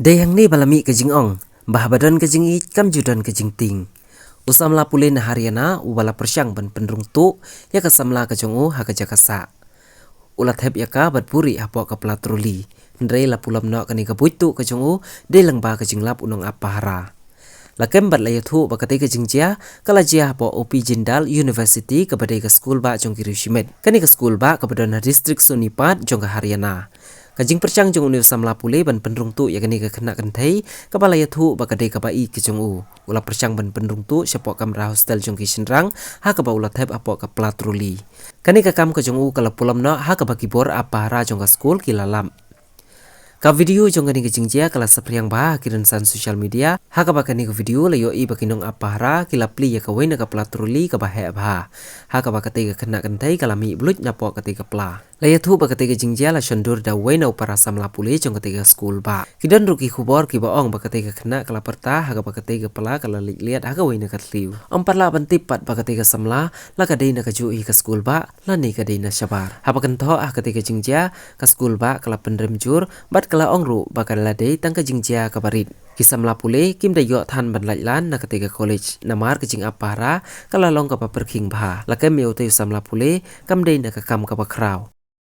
Dayang ni balami kajing ong, bah badan kajing I kam judan kajing ting. Usamla pule na Haryana ubala persyang ban pendrung tu ya kasamla kajong u ha kaja kasa. Ulat heb ya ka bat puri apo ka platroli. Ndrei la pulam no kani ka buitu kajong u de lang ba kajing lap unong apahara. Lakem bat layathu bakate kajing jia kala jia apo OP Jindal University ka badai ka school ba jong kirishimet. Kani ka school ba ka badana district Sonipat jong ka Haryana. Kajing percang jong univ samla pule ban pendrung tu ya kani ka kena kentai kepala ya thu bakadai ka bai ke jong u ula percang ban pendrung tu siapa kamera hostel jong ki senrang ha ka ba ulat heb apo ka platroli kani ka kam ka jong u kala pulam no ha ka bagi bor apa ra jong ka school ki lalam ka video jong kani kajing jia kala sapriang ba kiran san social media ha ka ba kani ka video layo I bakinong apa ra kila pli ya ka wena ka platroli ka ba he ba ha ka ba kate ka kena kentai kala mi blut nyapo kate ka pla Laya thu ba katiga jingja la shandur da wena upara samla pule jong katiga school ba. Kidan ruki khubor ki baong ba katiga kena kala perta haga ba katiga pala kala lihat haga wena katliu. Parla bantipat ba katiga samla la kadai na kaju ka school ba la ni kadai na syabar. Haba kento katiga jingja ka school ba kala pendrem jur bat kala ongru ba kala dei tang ka jingja ka barit. Kisamla pule kim da yo than ban lan na katiga college namar kajing apara kala long ka pa perking ba. La kem yo te samla pule kam dei na ka kam ka ba kraw.